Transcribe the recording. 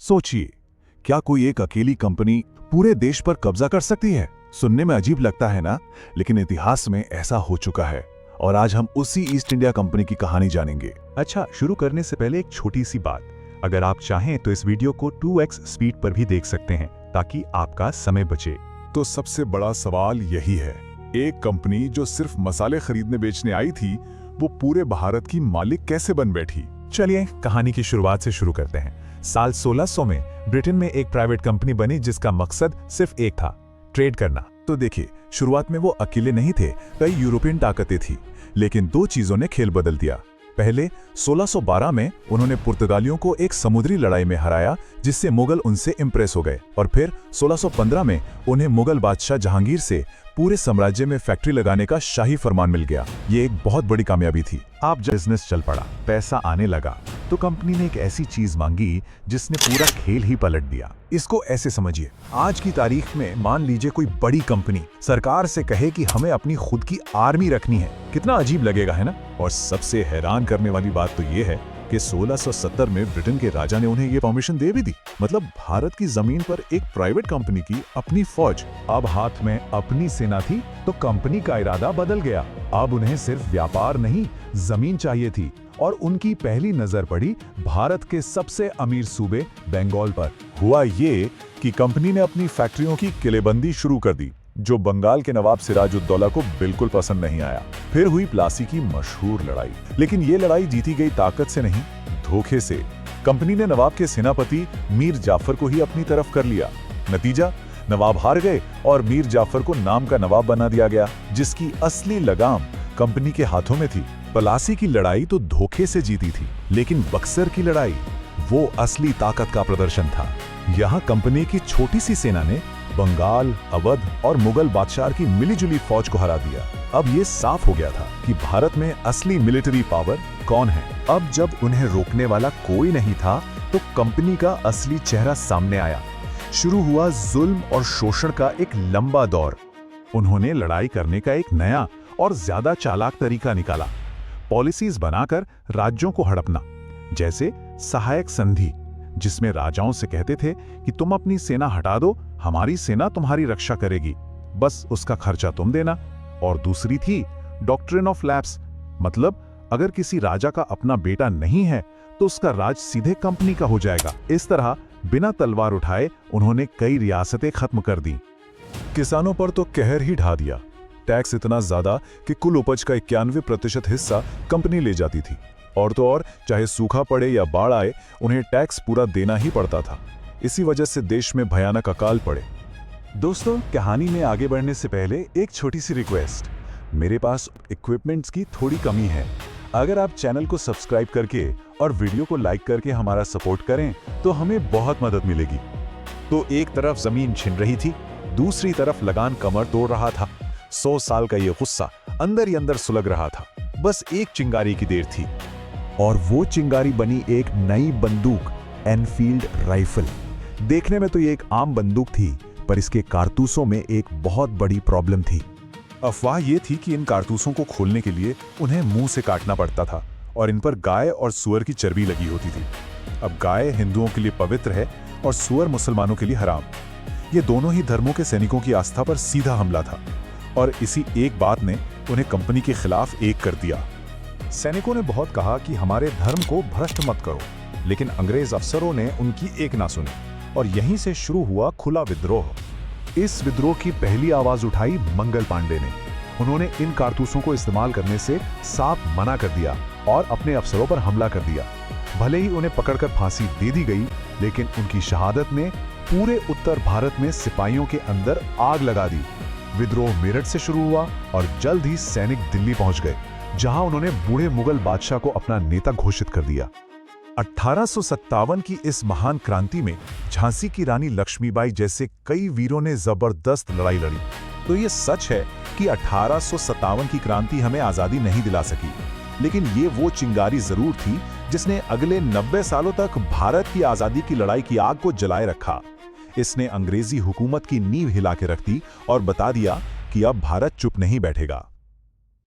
सोचिए, क्या कोई एक अकेली कंपनी पूरे देश पर कब्जा कर सकती है? सुनने में अजीब लगता है ना, लेकिन इतिहास में ऐसा हो चुका है और आज हम उसी ईस्ट इंडिया कंपनी की कहानी जानेंगे। अच्छा, शुरू करने से पहले एक छोटी सी बात, अगर आप चाहें तो इस वीडियो को 2x स्पीड पर भी देख सकते हैं ताकि आपका समय बचे। तो सबसे बड़ा सवाल यही है, एक कंपनी जो सिर्फ मसाले खरीदने बेचने आई थी, वो पूरे भारत की मालिक कैसे बन बैठी? चलिए कहानी की शुरुआत से शुरू करते हैं। साल 1600 में ब्रिटेन में एक प्राइवेट कंपनी बनी जिसका मकसद सिर्फ एक था, ट्रेड करना। तो देखिए, शुरुआत में वो अकेले नहीं थे, कई यूरोपियन ताकतें थी, लेकिन दो चीजों ने खेल बदल दिया। पहले 1612 में उन्होंने पुर्तगालियों को एक समुद्री लड़ाई में हराया, जिससे मुगल उनसे इंप्रेस हो गए, और फिर 1615 में उन्हें मुगल बादशाह जहांगीर से पूरे साम्राज्य में फैक्ट्री लगाने का शाही फरमान मिल गया। ये एक बहुत बड़ी कामयाबी थी। अब जब बिजनेस चल पड़ा, पैसा आने लगा, तो कंपनी ने एक ऐसी चीज मांगी जिसने पूरा खेल ही पलट दिया। इसको ऐसे समझिए, आज की तारीख में मान लीजिए कोई बड़ी कंपनी सरकार से कहे कि हमें अपनी खुद की आर्मी रखनी है। कितना अजीब लगेगा, है ना? और सबसे हैरान करने वाली बात तो ये है कि 1670 में ब्रिटेन के राजा ने उन्हें ये परमिशन दे भी दी। मतलब भारत की जमीन पर एक प्राइवेट कंपनी की अपनी फौज। अब हाथ में अपनी सेना थी तो कंपनी का इरादा बदल गया। अब उन्हें सिर्फ व्यापार नहीं, जमीन चाहिए थी, और उनकी पहली नजर पड़ी भारत के सबसे अमीर सूबे बंगाल पर। हुआ ये कि कंपनी ने अपनी फैक्ट्रियों की किलेबंदी शुरू कर दी, जो बंगाल के नवाब सिराजुद्दौला को बिल्कुल पसंद नहीं आया। फिर हुई प्लासी की मशहूर लड़ाई, लेकिन ये लड़ाई जीती गई ताकत से नहीं, धोखे से। कंपनी ने नवाब के सेनापति मीर जाफर को ही अपनी तरफ कर लिया। नतीजा, नवाब हार गए और मीर जाफर को नाम का नवाब बना दिया गया, जिसकी असली लगाम कंपनी के हाथों में थी। प्लासी की लड़ाई तो धोखे से जीती थी, लेकिन बक्सर की लड़ाई वो असली ताकत का प्रदर्शन था। यहाँ कंपनी की छोटी सी सेना ने बंगाल, अवध और मुगल बादशाह की मिलीजुली फौज को हरा दिया। अब ये साफ हो गया था कि भारत में असली मिलिट्री पावर कौन है। अब जब उन्हें रोकने वाला कोई नहीं था, तो कंपनी का असली चेहरा सामने आया। शुरू हुआ जुल्म और शोषण का एक लंबा दौर। उन्होंने लड़ाई करने का एक नया और ज्यादा चालाक तरीका निकाला, पॉलिसीज बनाकर राज्यों को हड़पना। जैसे सहायक संधि, जिसमें राजाओं से कहते थे कि तुम अपनी सेना हटा दो, हमारी सेना तुम्हारी रक्षा करेगी, बस उसका खर्चा तुम देना। और दूसरी थी डॉक्ट्रिन ऑफ लैप्स, मतलब अगर किसी राजा का अपना बेटा नहीं है तो उसका राज सीधे कंपनी का हो जाएगा। इस तरह बिना तलवार उठाए उन्होंने कई रियासतें खत्म कर दी। किसानों पर तो कहर ही ढा दिया। टैक्स इतना ज्यादा कि कुल उपज का 91% हिस्सा कंपनी ले जाती थी, और तो और चाहे सूखा पड़े या बाढ़ आए, उन्हें टैक्स पूरा देना ही पड़ता था। इसी वजह से देश में भयानक अकाल पड़े। दोस्तों, कहानी में आगे बढ़ने से पहले एक छोटी सी रिक्वेस्ट। मेरे पास इक्विपमेंट्स की थोड़ी कमी है। अगर आप चैनल को सब्सक्राइब करके और वीडियो को लाइक करके हमारा सपोर्ट करें तो हमें बहुत मदद मिलेगी। तो एक तरफ जमीन छिन रही थी, दूसरी तरफ लगान कमर तोड़ रहा था। 100 साल का ये गुस्सा अंदर ही अंदर सुलग रहा था। बस एक चिंगारी की देर थी, और वो चिंगारी बनी एक नई बंदूक, एनफील्ड राइफल। देखने में तो ये एक आम बंदूक थी, पर इसके कारतूसों में एक बहुत बड़ी प्रॉब्लम थी। अफवाह ये थी कि इन कारतूसों को खोलने के लिए उन्हें मुंह से काटना पड़ता था, और इन पर गाय और सुअर की चर्बी लगी होती थी। अब गाय हिंदुओं के लिए पवित्र है और सुअर मुसलमानों के लिए हराम। ये दोनों ही धर्मों के सैनिकों की आस्था पर सीधा हमला था, और इसी एक बात ने उन्हें कंपनी के खिलाफ एक कर दिया। सैनिकों ने बहुत कहा कि हमारे धर्म को भ्रष्ट मत करो, लेकिन अंग्रेज अफसरों ने उनकी एक ना सुनी, और यहीं से शुरू हुआ खुला विद्रोह। इस विद्रोह की पहली आवाज उठाई मंगल पांडे ने। उन्होंने इन कारतूसों को इस्तेमाल करने से साफ मना कर दिया और अपने अफसरों पर हमला कर दिया। भले ही उन्हें पकड़कर फांसी दे दी गई, लेकिन उनकी शहादत ने पूरे उत्तर भारत में सिपाहियों के अंदर आग लगा दी। विद्रोह मेरठ से शुरू हुआ और जल्द ही सैनिक दिल्ली पहुंच गए, जहां उन्होंने बूढ़े मुगल बादशाह को अपना नेता घोषित कर दिया। 1857 की इस महान क्रांति में झांसी की रानी लक्ष्मीबाई जैसे कई वीरों ने जबरदस्त लड़ाई लड़ी। तो ये सच है कि 1857 की क्रांति हमें आजादी नहीं दिला सकी, लेकिन ये वो चिंगारी जरूर थी जिसने अगले 90 सालों तक भारत की आजादी की लड़ाई की आग को जलाए रखा। इसने अंग्रेजी हुकूमत की नींव हिला के रख दी और बता दिया कि अब भारत चुप नहीं बैठेगा।